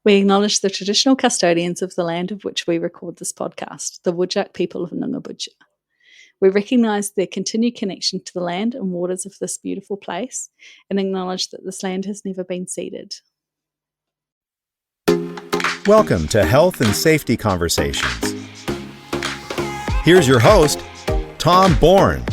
We acknowledge the traditional custodians of the land of which we record this podcast, the Whadjuk people of Noongar. We recognise their continued connection to the land and waters of this beautiful place and acknowledge that this land has never been ceded. Welcome to Health and Safety Conversations. Here's your host, Tom Bourne.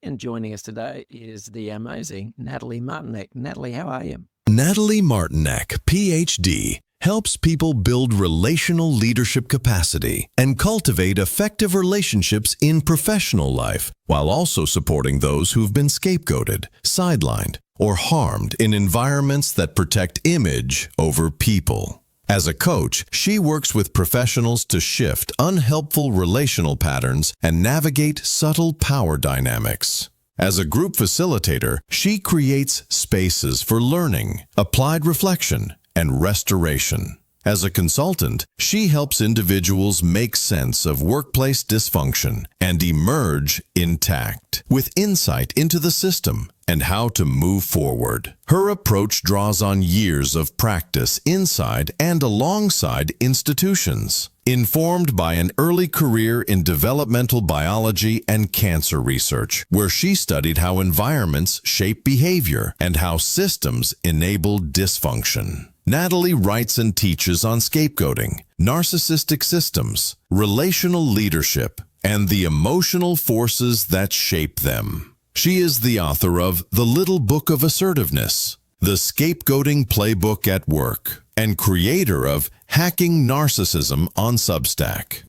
And joining us today is the amazing Nathalie Martinek. Nathalie, how are you? Nathalie Martinek, PhD, helps people build relational leadership capacity and cultivate effective relationships in professional life, while also supporting those who've been scapegoated, sidelined, or harmed in environments that protect image over people. As a coach, she works with professionals to shift unhelpful relational patterns and navigate subtle power dynamics. As a group facilitator, she creates spaces for learning, applied reflection, and restoration. As a consultant, she helps individuals make sense of workplace dysfunction and emerge intact, with insight into the system and how to move forward. Her approach draws on years of practice inside and alongside institutions, informed by an early career in developmental biology and cancer research, where she studied how environments shape behavior and how systems enable dysfunction. Nathalie writes and teaches on scapegoating, narcissistic systems, relational leadership, and the emotional forces that shape them. She is the author of The Little Book of Assertiveness, the Scapegoating Playbook at Work, and creator of Hacking Narcissism on Substack.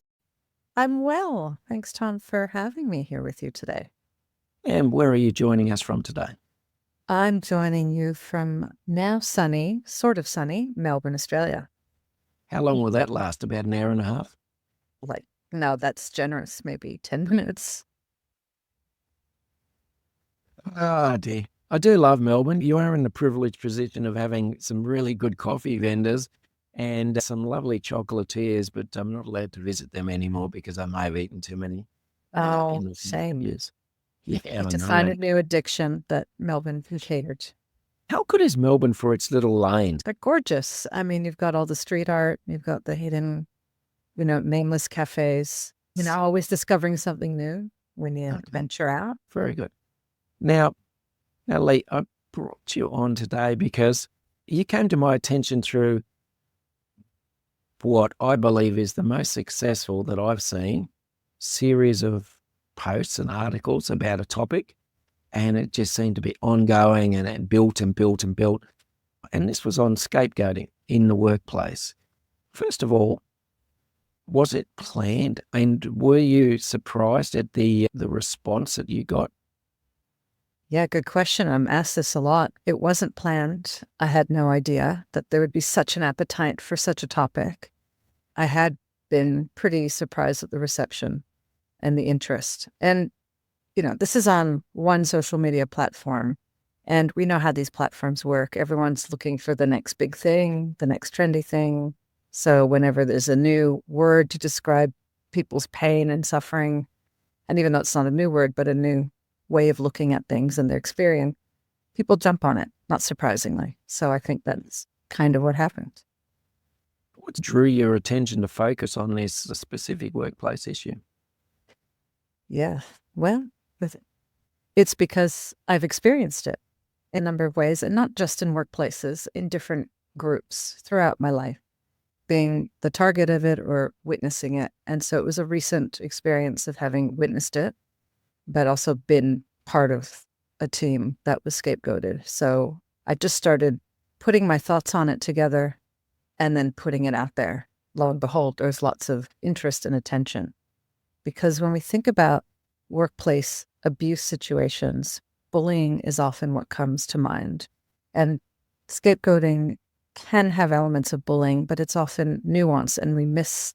I'm well. Thanks, Tom, for having me here with you today. And where are you joining us from today? I'm joining you from now sunny, sort of sunny, Melbourne, Australia. How long will that last? About an hour and a half? No, that's generous. Maybe 10 minutes. Ah, dear. I do love Melbourne. You are in the privileged position of having some really good coffee vendors and some lovely chocolatiers, but I'm not allowed to visit them anymore because I may have eaten too many. Oh, in shame. years. Yeah, I To know. find a new addiction that Melbourne catered. How good is Melbourne for its little lanes? They're gorgeous. I mean, you've got all the street art, you've got the hidden, nameless cafes. Always discovering something new when you venture out. Very good. Now, Lee, I brought you on today because you came to my attention through what I believe is the most successful that I've seen series of posts and articles about a topic, and it just seemed to be ongoing and built and built and built. And this was on scapegoating in the workplace. First of all, was it planned? And were you surprised at the response that you got? Yeah, good question. I'm asked this a lot. It wasn't planned. I had no idea that there would be such an appetite for such a topic. I had been pretty surprised at the reception and the interest. And, this is on one social media platform, and we know how these platforms work. Everyone's looking for the next big thing, the next trendy thing. So whenever there's a new word to describe people's pain and suffering, and even though it's not a new word, but a new way of looking at things and their experience, people jump on it, not surprisingly. So I think that's kind of what happened. What drew your attention to focus on this specific workplace issue? Yeah, well, it's because I've experienced it in a number of ways, and not just in workplaces, in different groups throughout my life, being the target of it or witnessing it. And so it was a recent experience of having witnessed it, but also been part of a team that was scapegoated. So I just started putting my thoughts on it together and then putting it out there. Lo and behold, there's lots of interest and attention. Because when we think about workplace abuse situations, bullying is often what comes to mind. And scapegoating can have elements of bullying, but it's often nuanced, and we miss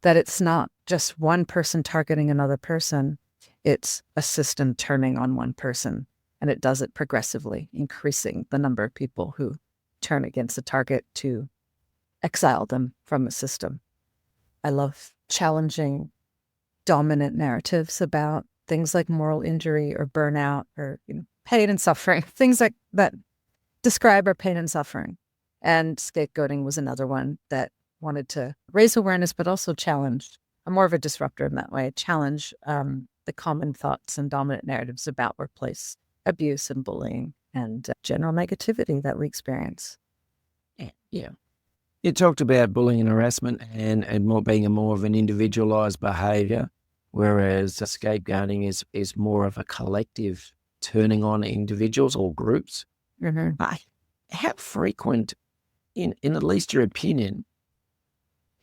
that it's not just one person targeting another person. It's a system turning on one person, and it does it progressively, increasing the number of people who turn against the target to exile them from a system. I love challenging dominant narratives about things like moral injury or burnout or pain and suffering, things like that describe our pain and suffering. And scapegoating was another one that wanted to raise awareness, but also challenge. I'm more of a disruptor in that way, challenge the common thoughts and dominant narratives about workplace abuse and bullying and general negativity that we experience. Yeah. You talked about bullying and harassment and more being more of an individualized behavior, whereas scapegoating is more of a collective turning on individuals or groups. Mm-hmm. How frequent, in at least your opinion,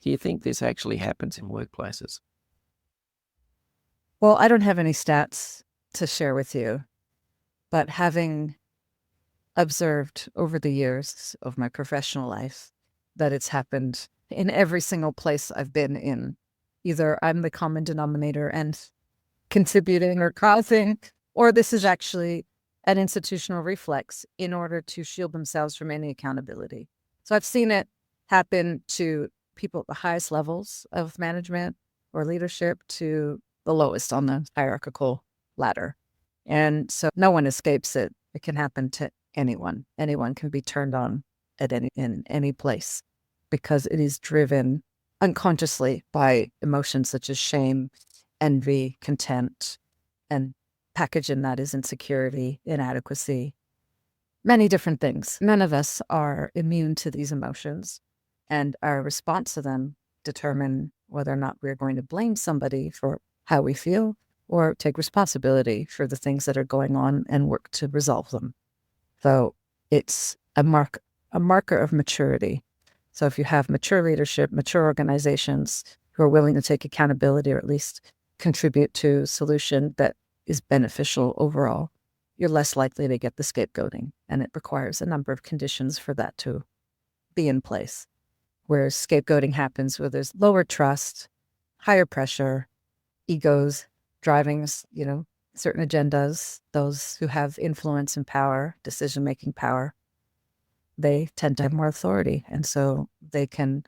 do you think this actually happens in workplaces? Well, I don't have any stats to share with you, but having observed over the years of my professional life that it's happened in every single place I've been in. Either I'm the common denominator and contributing or causing, or this is actually an institutional reflex in order to shield themselves from any accountability. So I've seen it happen to people at the highest levels of management or leadership to the lowest on the hierarchical ladder. And so no one escapes it. It can happen to anyone. Anyone can be turned on in any place because it is driven unconsciously by emotions such as shame, envy, contempt, and package in that is insecurity, inadequacy, many different things. None of us are immune to these emotions, and our response to them determine whether or not we're going to blame somebody for how we feel or take responsibility for the things that are going on and work to resolve them. So it's a marker of maturity. So if you have mature leadership, mature organizations who are willing to take accountability or at least contribute to a solution that is beneficial overall, you're less likely to get the scapegoating. And it requires a number of conditions for that to be in place. Whereas scapegoating happens where there's lower trust, higher pressure, egos driving, certain agendas, those who have influence and power, decision-making power, they tend to have more authority. And so they can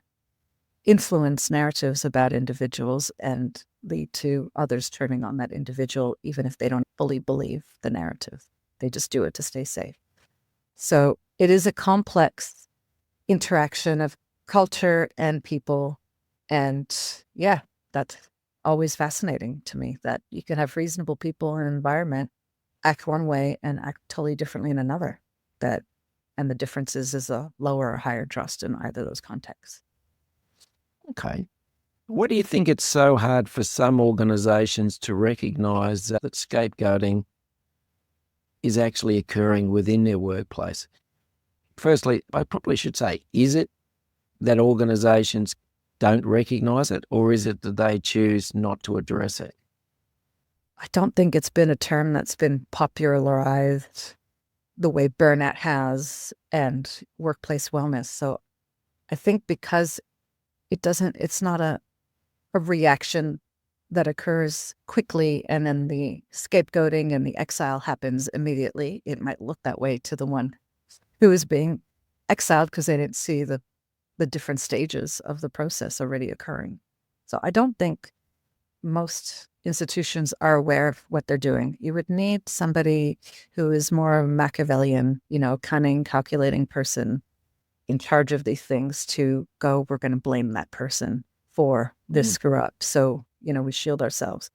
influence narratives about individuals and lead to others turning on that individual, even if they don't fully believe the narrative. They just do it to stay safe. So it is a complex interaction of culture and people. And yeah, that's always fascinating to me that you can have reasonable people in an environment act one way and act totally differently in another. And the difference is a lower or higher trust in either of those contexts. Okay. What do you think it's so hard for some organizations to recognize that scapegoating is actually occurring within their workplace? Firstly, I probably should say, is it that organizations don't recognize it, or is it that they choose not to address it? I don't think it's been a term that's been popularized the way burnout has and workplace wellness. So I think because it's not a reaction that occurs quickly and then the scapegoating and the exile happens immediately. It might look that way to the one who is being exiled because they didn't see the different stages of the process already occurring. So I don't think most institutions are aware of what they're doing. You would need somebody who is more Machiavellian, cunning, calculating person in charge of these things to go, we're going to blame that person for this screw up. So, we shield ourselves.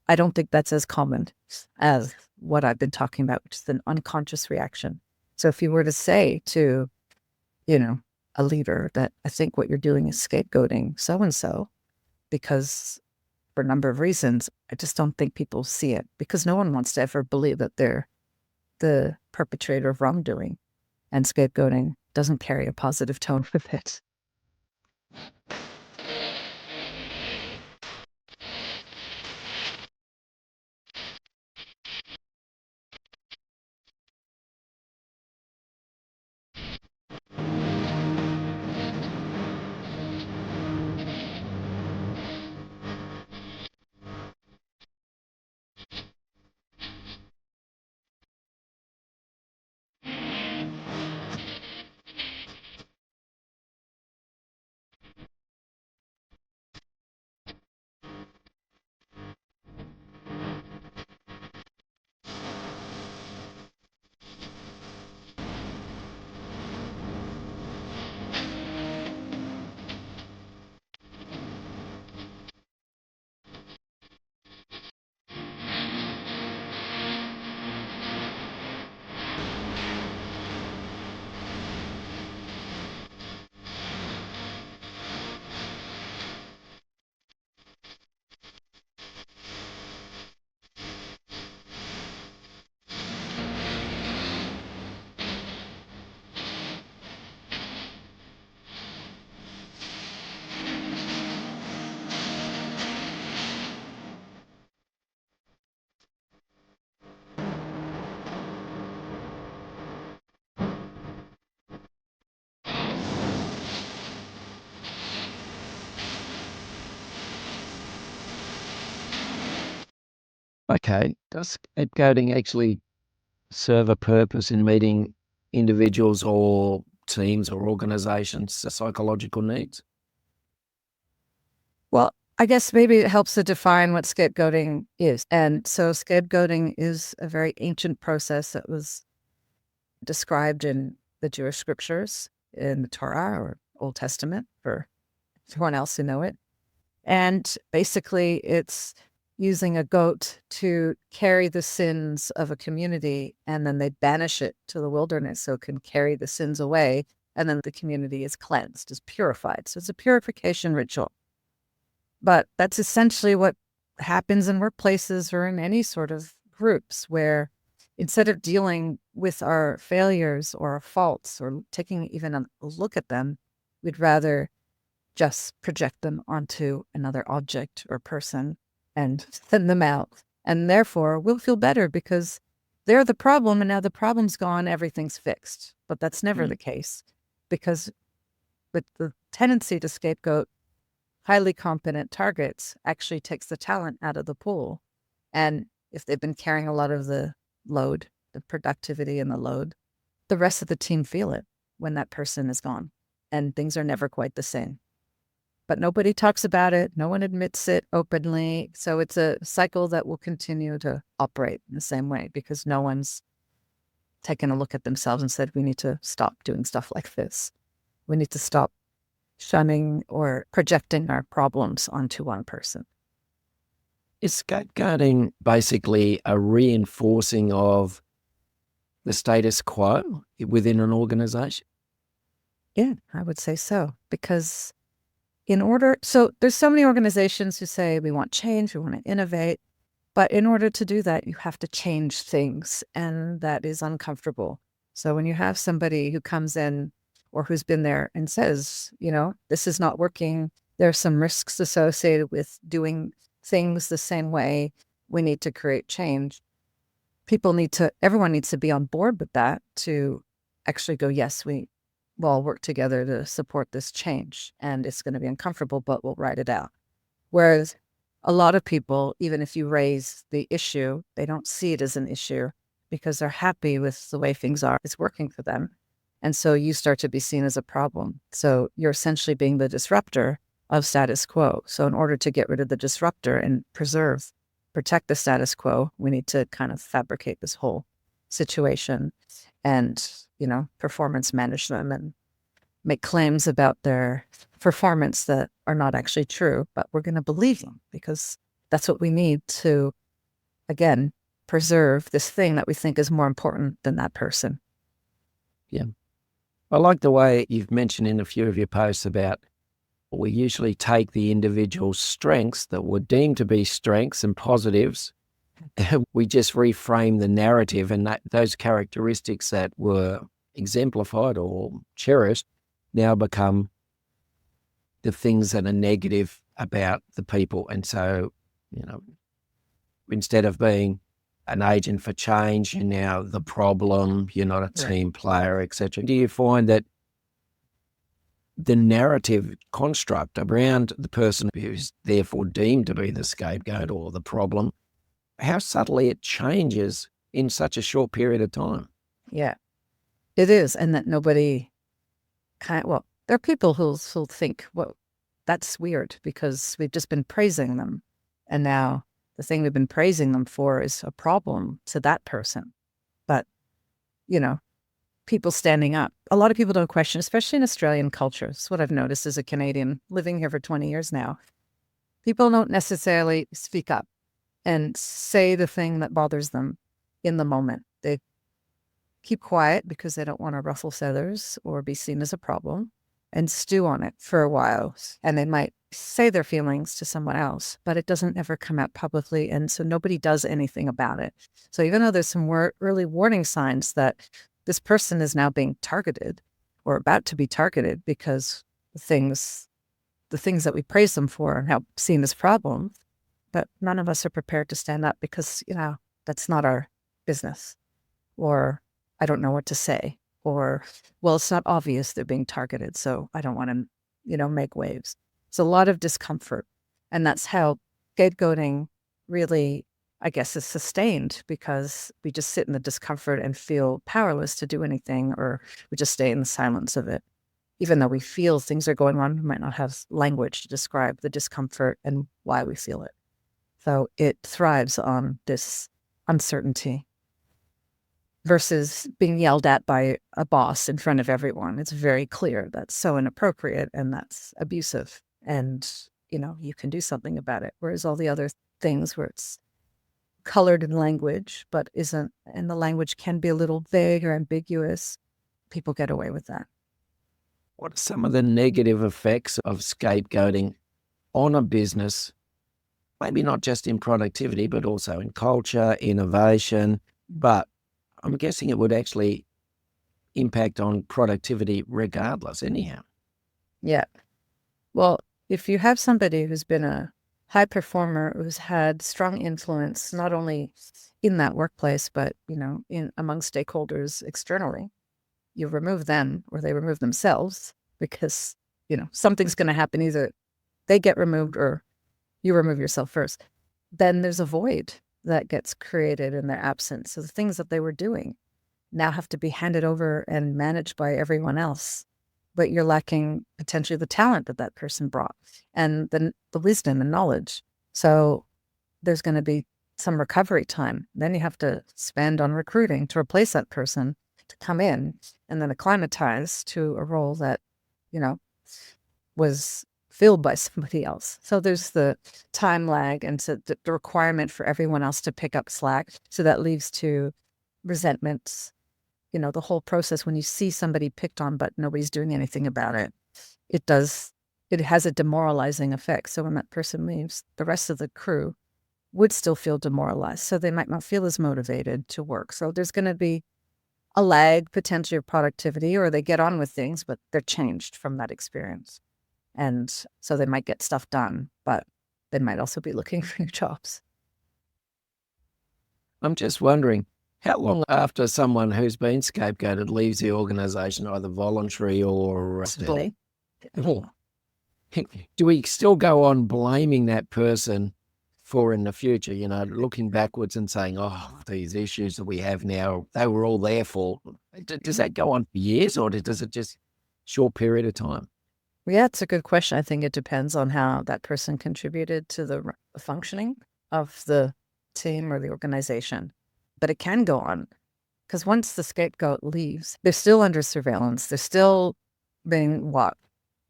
I don't think that's as common as what I've been talking about, which is an unconscious reaction. So if you were to say to, a leader that I think what you're doing is scapegoating so-and-so because for a number of reasons, I just don't think people see it because no one wants to ever believe that they're the perpetrator of wrongdoing, and scapegoating doesn't carry a positive tone with it. Okay. Does scapegoating actually serve a purpose in meeting individuals or teams or organizations' psychological needs? Well, I guess maybe it helps to define what scapegoating is. And so scapegoating is a very ancient process that was described in the Jewish scriptures, in the Torah or Old Testament for everyone else who know it. And basically it's using a goat to carry the sins of a community, and then they banish it to the wilderness so it can carry the sins away, and then the community is cleansed, is purified. So it's a purification ritual. But that's essentially what happens in workplaces or in any sort of groups, where instead of dealing with our failures or our faults or taking even a look at them, we'd rather just project them onto another object or person and send them out. And therefore, we'll feel better because they're the problem, and now the problem's gone, everything's fixed. But that's never the case, because with the tendency to scapegoat highly competent targets actually takes the talent out of the pool. And if they've been carrying a lot of the load, the productivity and the load, the rest of the team feel it when that person is gone, and things are never quite the same. But nobody talks about it. No one admits it openly. So it's a cycle that will continue to operate in the same way, because no one's taken a look at themselves and said, we need to stop doing stuff like this. We need to stop shunning or projecting our problems onto one person. Is scapegoating basically a reinforcing of the status quo within an organization? Yeah, I would say so. Because so there's so many organizations who say we want change, we want to innovate, but in order to do that, you have to change things, and that is uncomfortable. So when you have somebody who comes in or who's been there and says, this is not working, there's some risks associated with doing things the same way, we need to create change. Everyone needs to be on board with that to actually go, yes, we'll all work together to support this change, and it's going to be uncomfortable, but we'll ride it out. Whereas a lot of people, even if you raise the issue, they don't see it as an issue because they're happy with the way things are. It's working for them. And so you start to be seen as a problem. So you're essentially being the disruptor of status quo. So in order to get rid of the disruptor and protect the status quo, we need to kind of fabricate this whole situation and, performance manage them and make claims about their performance that are not actually true, but we're going to believe them because that's what we need to, again, preserve this thing that we think is more important than that person. Yeah. I like the way you've mentioned in a few of your posts about we usually take the individual's strengths that were deemed to be strengths and positives. We just reframe the narrative, and those characteristics that were exemplified or cherished now become the things that are negative about the people. And so, instead of being an agent for change, you're now the problem, you're not a team player, etc. Do you find that the narrative construct around the person who's therefore deemed to be the scapegoat or the problem, how subtly it changes in such a short period of time? Yeah, it is. And that nobody there are people who'll think, well, that's weird because we've just been praising them. And now the thing we've been praising them for is a problem to that person. But, people standing up. A lot of people don't question, especially in Australian culture. It's what I've noticed as a Canadian living here for 20 years now. People don't necessarily speak up and say the thing that bothers them in the moment. They keep quiet because they don't want to ruffle feathers or be seen as a problem and stew on it for a while. And they might say their feelings to someone else, but it doesn't ever come out publicly. And so nobody does anything about it. So even though there's some early warning signs that this person is now being targeted or about to be targeted because the things that we praise them for are now seen as problems, but none of us are prepared to stand up because, that's not our business. Or I don't know what to say. Or, well, it's not obvious they're being targeted, so I don't want to, make waves. It's a lot of discomfort. And that's how scapegoating really I guess, is sustained because we just sit in the discomfort and feel powerless to do anything, or we just stay in the silence of it. Even though we feel things are going on, we might not have language to describe the discomfort and why we feel it. So it thrives on this uncertainty versus being yelled at by a boss in front of everyone. It's very clear that's so inappropriate and that's abusive. And, you can do something about it. Whereas all the other things where it's colored in language, but isn't, and the language can be a little vague or ambiguous, people get away with that. What are some of the negative effects of scapegoating on a business? Maybe not just in productivity, but also in culture, innovation. But I'm guessing it would actually impact on productivity regardless, anyhow. Yeah. Well, if you have somebody who's been a high performer, who's had strong influence, not only in that workplace, but, in among stakeholders externally, you remove them or they remove themselves because, something's going to happen. Either they get removed or you remove yourself first. Then there's a void that gets created in their absence. So the things that they were doing now have to be handed over and managed by everyone else. But you're lacking potentially the talent that person brought and the wisdom and knowledge. So there's going to be some recovery time. Then you have to spend on recruiting to replace that person to come in and then acclimatize to a role that, was filled by somebody else. So there's the time lag and so the requirement for everyone else to pick up slack. So that leads to resentments. The whole process when you see somebody picked on but nobody's doing anything about it, it has a demoralizing effect. So when that person leaves, the rest of the crew would still feel demoralized. So they might not feel as motivated to work. So there's going to be a lag potentially of productivity, or they get on with things, but they're changed from that experience. And so they might get stuff done, but they might also be looking for new jobs. I'm just wondering, how long after someone who's been scapegoated leaves the organisation, either voluntary or Possibly. do we still go on blaming that person for in the future, looking backwards and saying, these issues that we have now, they were all their fault? Does that go on for years or does it just short period of time? Yeah, it's a good question. I think it depends on how that person contributed to the functioning of the team or the organization. But it can go on because once the scapegoat leaves, they're still under surveillance. They're still being watched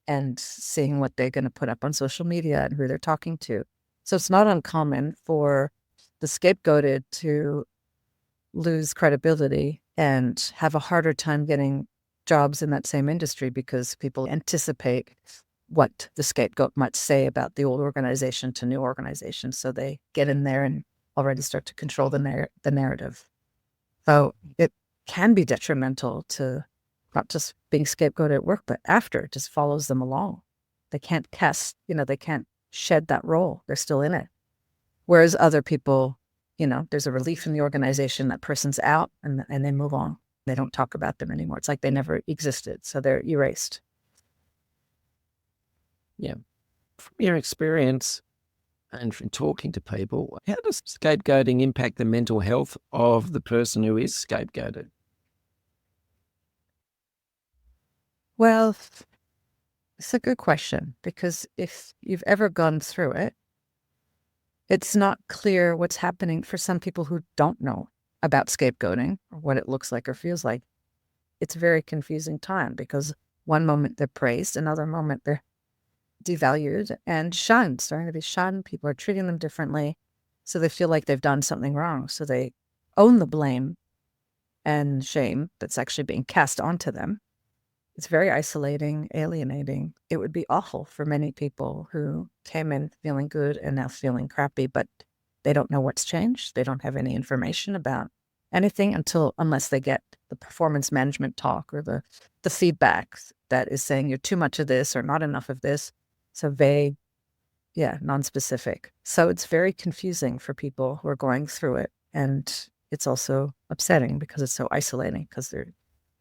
and seeing what they're going to put up on social media and who they're talking to. So it's not uncommon for the scapegoated to lose credibility and have a harder time getting jobs in that same industry because people anticipate what the scapegoat might say about the old organization to new organizations. So they get in there and already start to control the narrative. So it can be detrimental to not just being scapegoated at work, but after. It just follows them along. They can't they can't shed that role. They're still in it. Whereas other people, there's a relief in the organization, that person's out and they move on. They don't talk about them anymore. It's like they never existed. So they're erased. Yeah. From your experience and from talking to people, how does scapegoating impact the mental health of the person who is scapegoated? Well, it's a good question because if you've ever gone through it, it's not clear what's happening for some people who don't know about scapegoating or what it looks like or feels like. It's a very confusing time because one moment they're praised, another moment they're devalued and shunned, starting to be shunned. People are treating them differently. So they feel like they've done something wrong. So they own the blame and shame that's actually being cast onto them. It's very isolating, alienating. It would be awful for many people who came in feeling good and now feeling crappy, but they don't know what's changed. They don't have any information about anything unless they get the performance management talk or the feedback that is saying you're too much of this or not enough of this. So vague, non-specific. So it's very confusing for people who are going through it. And it's also upsetting because it's so isolating because they're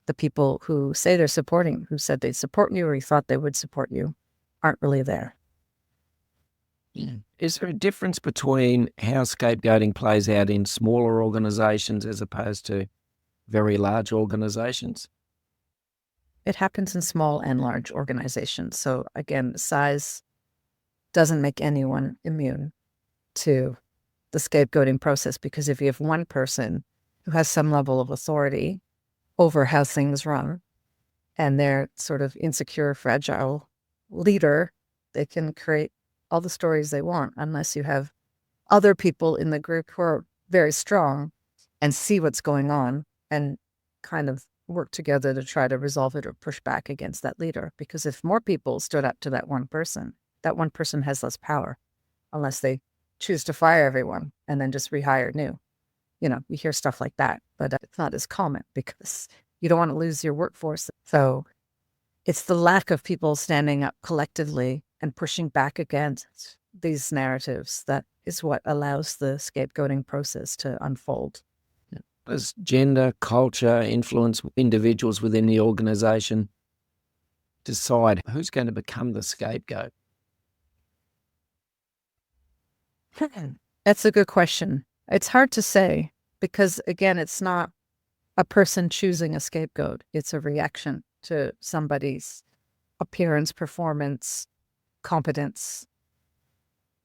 the people who say they're supporting, who said they'd support you or you thought they would support you, aren't really there. Is there a difference between how scapegoating plays out in smaller organizations as opposed to very large organizations? It happens in small and large organizations. So again, size doesn't make anyone immune to the scapegoating process, because if you have one person who has some level of authority over how things run and they're sort of insecure, fragile leader, they can create all the stories they want, unless you have other people in the group who are very strong and see what's going on and kind of work together to try to resolve it or push back against that leader. Because if more people stood up to that one person has less power, unless they choose to fire everyone and then just rehire new. We hear stuff like that, but it's not as common because you don't want to lose your workforce. So it's the lack of people standing up collectively and pushing back against these narratives that is what allows the scapegoating process to unfold. Does gender, culture influence individuals within the organization decide who's going to become the scapegoat? That's a good question. It's hard to say because, again, it's not a person choosing a scapegoat. It's a reaction to somebody's appearance, performance, competence.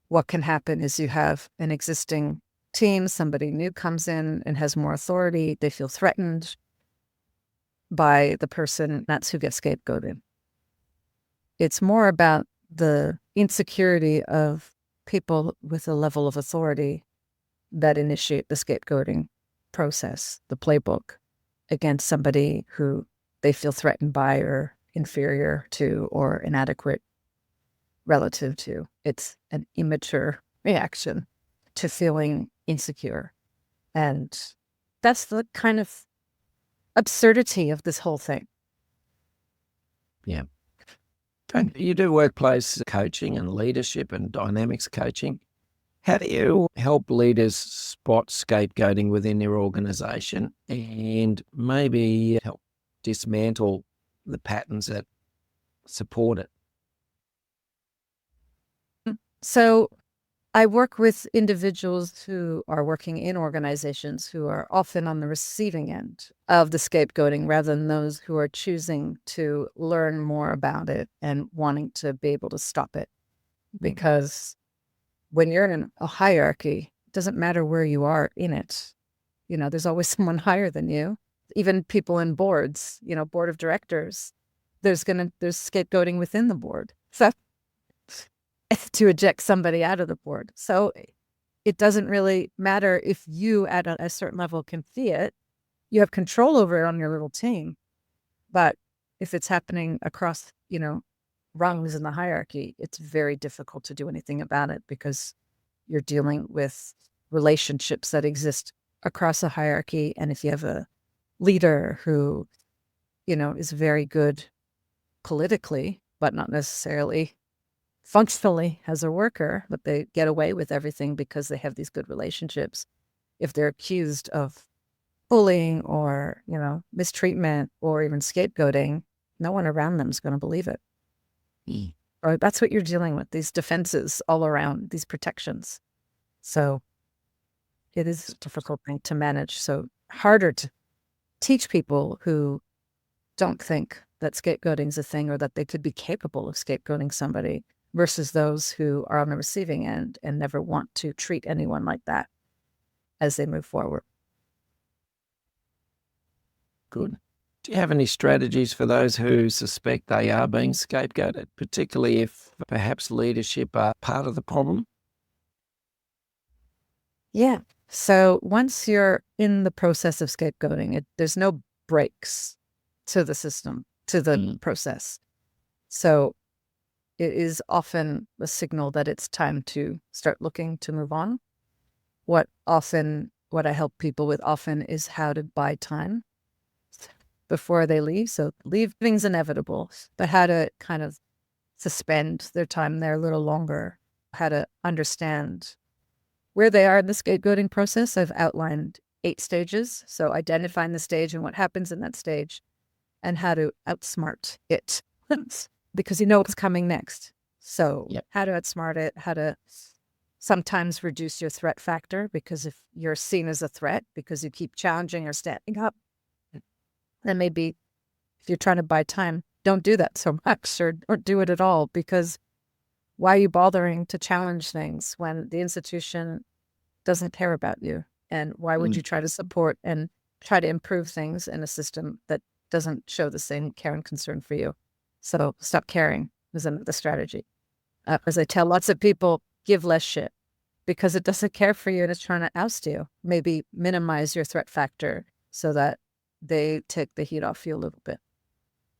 What can happen is you have an existing team, somebody new comes in and has more authority. They feel threatened by the person. That's who gets scapegoated. It's more about the insecurity of people with a level of authority that initiate the scapegoating process, the playbook, against somebody who they feel threatened by or inferior to or inadequate relative to. It's an immature reaction to feeling insecure. And that's the kind of absurdity of this whole thing. Yeah. And you do workplace coaching and leadership and dynamics coaching. How do you help leaders spot scapegoating within their organization and maybe help dismantle the patterns that support it? So I work with individuals who are working in organizations who are often on the receiving end of the scapegoating rather than those who are choosing to learn more about it and wanting to be able to stop it. Because when you're in a hierarchy, it doesn't matter where you are in it. There's always someone higher than you. Even people in boards, board of directors, there's scapegoating within the board. So to eject somebody out of the board. So it doesn't really matter if you at a certain level can see it. You have control over it on your little team. But if it's happening across, rungs in the hierarchy, it's very difficult to do anything about it because you're dealing with relationships that exist across a hierarchy. And if you have a leader who, is very good politically, but not necessarily functionally as a worker, but they get away with everything because they have these good relationships. If they're accused of bullying or, mistreatment or even scapegoating, no one around them is going to believe it. Or that's what you're dealing with, these defenses all around, these protections. So it is a difficult thing to manage. So harder to teach people who don't think that scapegoating is a thing or that they could be capable of scapegoating somebody versus those who are on the receiving end and never want to treat anyone like that as they move forward. Good. Do you have any strategies for those who suspect they are being scapegoated, particularly if perhaps leadership are part of the problem? Yeah. So once you're in the process of scapegoating, there's no breaks to the system, to the process. So it is often a signal that it's time to start looking to move on. What I help people with often is how to buy time before they leave. So leaving's inevitable, but how to kind of suspend their time there a little longer, how to understand where they are in the scapegoating process. I've outlined 8 stages. So identifying the stage and what happens in that stage and how to outsmart it because you know what's coming next. So Yep. how to outsmart it, how to sometimes reduce your threat factor, because if you're seen as a threat because you keep challenging or standing up, then maybe if you're trying to buy time, don't do that so much or do it at all, because why are you bothering to challenge things when the institution doesn't care about you? And why would you try to support and try to improve things in a system that doesn't show the same care and concern for you? So stop caring is another strategy. As I tell lots of people, give less shit because it doesn't care for you and it's trying to oust you. Maybe minimize your threat factor so that they take the heat off you a little bit.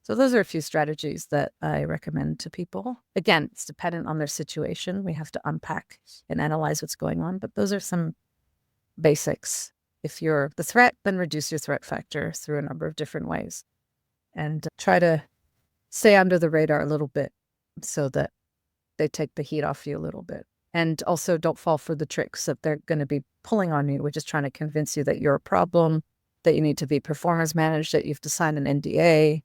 So those are a few strategies that I recommend to people. Again, it's dependent on their situation. We have to unpack and analyze what's going on, but those are some basics. If you're the threat, then reduce your threat factor through a number of different ways and try to stay under the radar a little bit so that they take the heat off you a little bit. And also don't fall for the tricks that they're going to be pulling on you, which is trying to convince you that you're a problem, that you need to be performance managed, that you have to sign an NDA.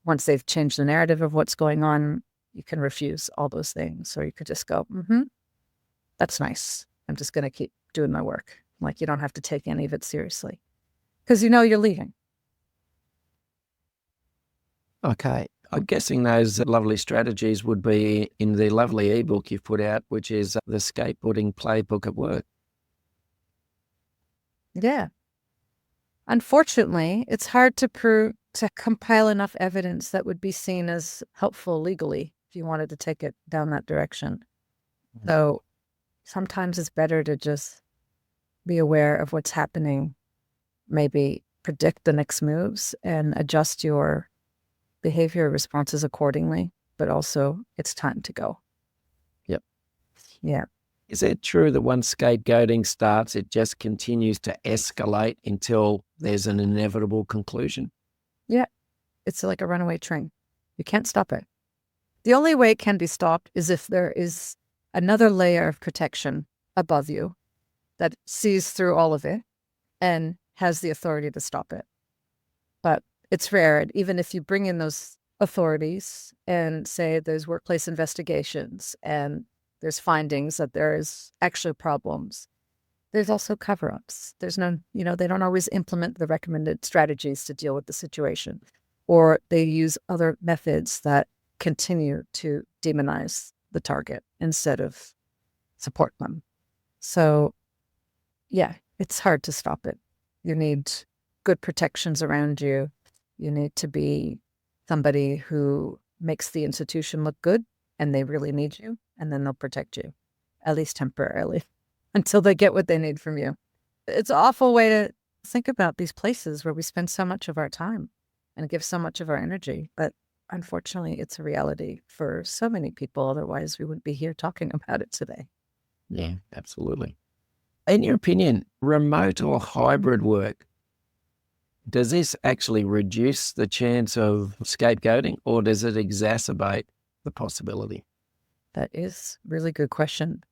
Once they've changed the narrative of what's going on, you can refuse all those things. Or you could just go, that's nice. I'm just going to keep doing my work. Like, you don't have to take any of it seriously because you know you're leaving. Okay. I'm guessing those lovely strategies would be in the lovely ebook you've put out, which is the Scapegoating Playbook at Work. Yeah. Unfortunately, it's hard to compile enough evidence that would be seen as helpful legally if you wanted to take it down that direction. So sometimes it's better to just be aware of what's happening, maybe predict the next moves and adjust your behavior responses accordingly, but also it's time to go. Yep. Yeah. Is it true that once scapegoating starts, it just continues to escalate until there's an inevitable conclusion? Yeah. It's like a runaway train. You can't stop it. The only way it can be stopped is if there is another layer of protection above you that sees through all of it and has the authority to stop it. But it's rare. And even if you bring in those authorities and say there's workplace investigations and there's findings that there is actually problems, there's also cover-ups. There's no, they don't always implement the recommended strategies to deal with the situation, or they use other methods that continue to demonize the target instead of support them. So yeah, it's hard to stop it. You need good protections around you. You need to be somebody who makes the institution look good, and they really need you, and then they'll protect you, at least temporarily, until they get what they need from you. It's an awful way to think about these places where we spend so much of our time and give so much of our energy, but unfortunately, it's a reality for so many people. Otherwise, we wouldn't be here talking about it today. Yeah, absolutely. In your opinion, remote or hybrid work, does this actually reduce the chance of scapegoating, or does it exacerbate the possibility? That is a really good question.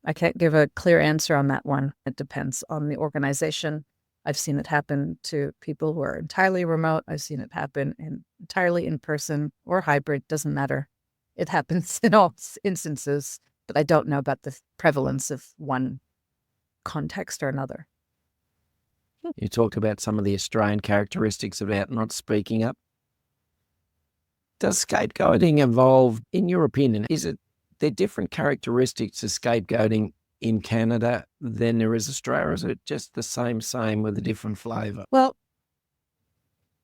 I can't give a clear answer on that one. It depends on the organization. I've seen it happen to people who are entirely remote. I've seen it happen entirely in person or hybrid, doesn't matter. It happens in all instances, but I don't know about the prevalence of one context or another. You talked about some of the Australian characteristics about not speaking up. Does scapegoating evolve, in your opinion? Is it there different characteristics to scapegoating in Canada than there is Australia, or is it just the same with a different flavour? Well,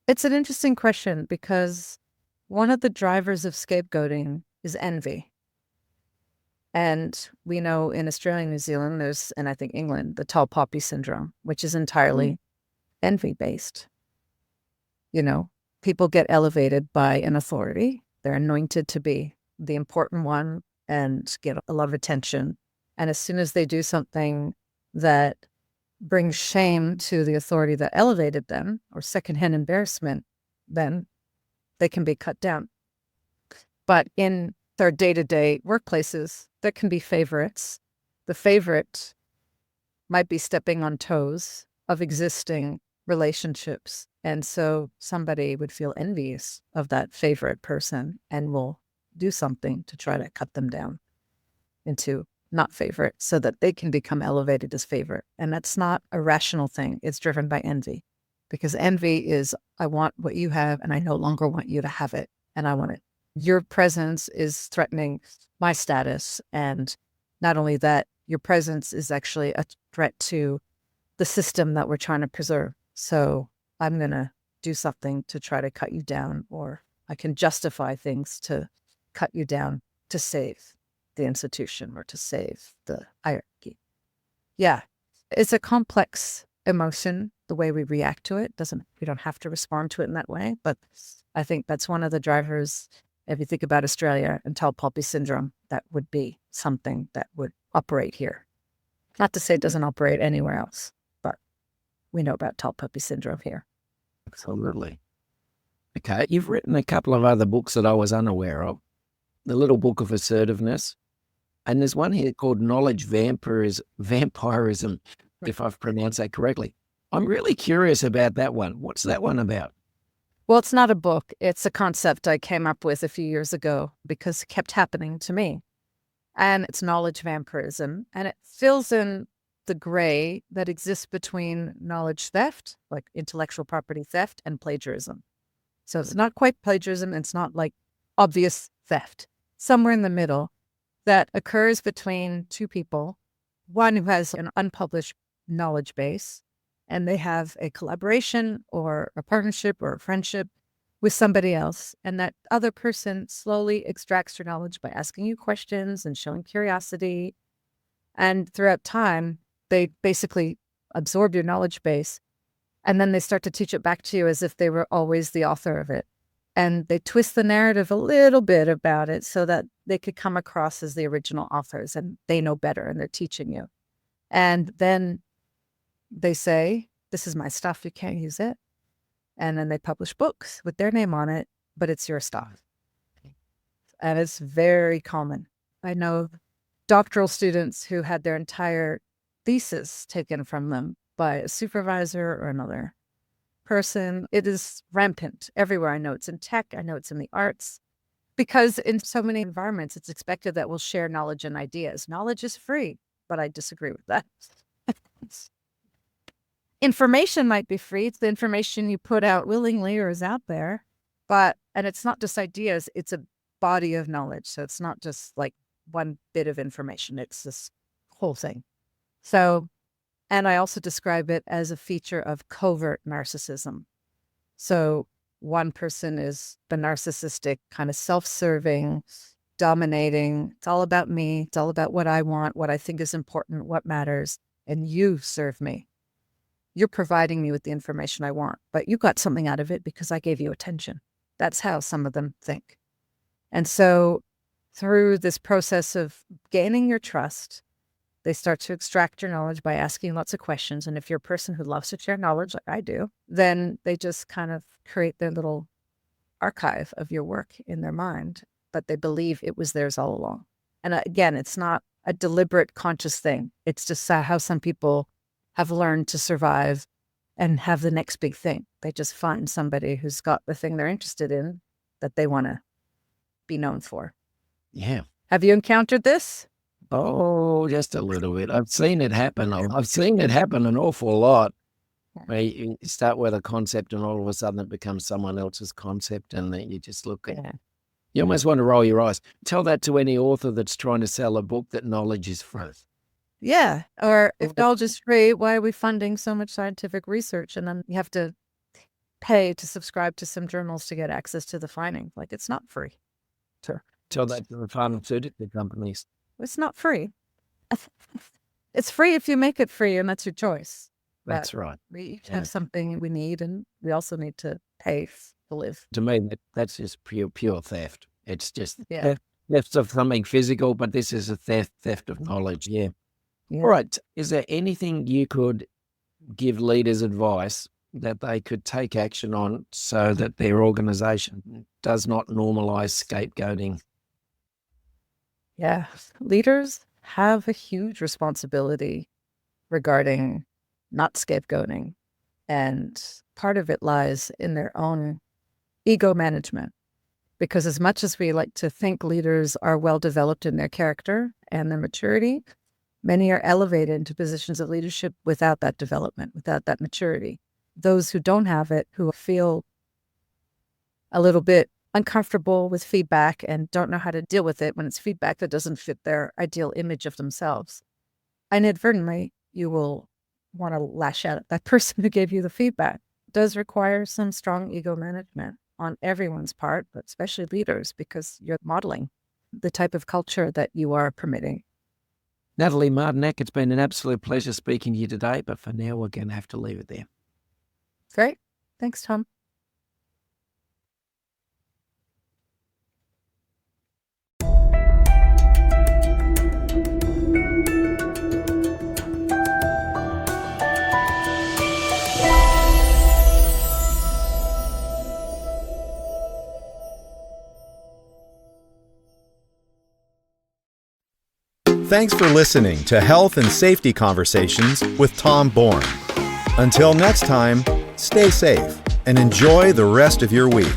it's an interesting question because one of the drivers of scapegoating is envy. And we know in Australia and New Zealand, there's, and I think England, the tall poppy syndrome, which is entirely envy-based. People get elevated by an authority. They're anointed to be the important one and get a lot of attention. And as soon as they do something that brings shame to the authority that elevated them, or secondhand embarrassment, then they can be cut down. But in their day-to-day workplaces, there can be favorites. The favorite might be stepping on toes of existing relationships. And so somebody would feel envious of that favorite person and will do something to try to cut them down into not favorite so that they can become elevated as favorite. And that's not a rational thing. It's driven by envy, because envy is, I want what you have and I no longer want you to have it, and I want it. Your presence is threatening my status. And not only that, your presence is actually a threat to the system that we're trying to preserve. So I'm going to do something to try to cut you down, or I can justify things to cut you down to save the institution or to save the hierarchy. Yeah, it's a complex emotion, the way we react to it. We don't have to respond to it in that way, but I think that's one of the drivers. If you think about Australia and tall poppy syndrome, that would be something that would operate here. Not to say it doesn't operate anywhere else, but we know about tall poppy syndrome here. Absolutely. Okay, you've written a couple of other books that I was unaware of. The Little Book of Assertiveness, and there's one here called Knowledge Vampirism, if I've pronounced that correctly. I'm really curious about that one. What's that one about? Well, it's not a book. It's a concept I came up with a few years ago because it kept happening to me. And it's knowledge vampirism. And it fills in the gray that exists between knowledge theft, like intellectual property theft, and plagiarism. So it's not quite plagiarism. It's not like obvious theft. Somewhere in the middle that occurs between two people, one who has an unpublished knowledge base, and they have a collaboration or a partnership or a friendship with somebody else. And that other person slowly extracts your knowledge by asking you questions and showing curiosity. And throughout time, they basically absorb your knowledge base. And then they start to teach it back to you as if they were always the author of it. And they twist the narrative a little bit about it so that they could come across as the original authors and they know better and they're teaching you. And then they say, this is my stuff, you can't use it. And then they publish books with their name on it, but it's your stuff. And it's very common. I know doctoral students who had their entire thesis taken from them by a supervisor or another person. It is rampant everywhere. I know it's in tech. I know it's in the arts. Because in so many environments, it's expected that we'll share knowledge and ideas. Knowledge is free, but I disagree with that. Information might be free. It's the information you put out willingly or is out there. And it's not just ideas, it's a body of knowledge. So it's not just like one bit of information. It's this whole thing. So, and I also describe it as a feature of covert narcissism. So one person is the narcissistic, kind of self-serving, dominating. It's all about me. It's all about what I want, what I think is important, what matters. And you serve me. You're providing me with the information I want, but you got something out of it because I gave you attention. That's how some of them think. And so through this process of gaining your trust, they start to extract your knowledge by asking lots of questions. And if you're a person who loves to share knowledge like I do, then they just kind of create their little archive of your work in their mind, but they believe it was theirs all along. And again, it's not a deliberate conscious thing. It's just how some people have learned to survive and have the next big thing. They just find somebody who's got the thing they're interested in that they want to be known for. Yeah. Have you encountered this? Oh, just a little bit. I've seen it happen. I've seen it happen an awful lot. Where you start with a concept and all of a sudden it becomes someone else's concept and then you just look at it. You almost want to roll your eyes. Tell that to any author that's trying to sell a book that knowledge is free. Yeah. Or if knowledge is free, why are we funding so much scientific research? And then you have to pay to subscribe to some journals to get access to the findings. Like, it's not free. Sure. Tell that to the pharmaceutical companies. It's not free. It's free if you make it free, and that's your choice. That's right. We each have something we need, and we also need to pay to live. To me, that's just pure theft. It's just theft of something physical, but this is a theft of knowledge. Yeah. All right. Is there anything you could give leaders advice that they could take action on so that their organization does not normalize scapegoating? Yeah. Leaders have a huge responsibility regarding not scapegoating. And part of it lies in their own ego management. Because as much as we like to think leaders are well developed in their character and their maturity, many are elevated into positions of leadership without that development, without that maturity. Those who don't have it, who feel a little bit uncomfortable with feedback and don't know how to deal with it when it's feedback that doesn't fit their ideal image of themselves. Inadvertently, you will want to lash out at that person who gave you the feedback. It does require some strong ego management on everyone's part, but especially leaders, because you're modeling the type of culture that you are permitting. Nathalie Martinek, it's been an absolute pleasure speaking to you today, but for now, we're going to have to leave it there. Great. Thanks, Tom. Thanks for listening to Health and Safety Conversations with Tom Bourne. Until next time, stay safe and enjoy the rest of your week.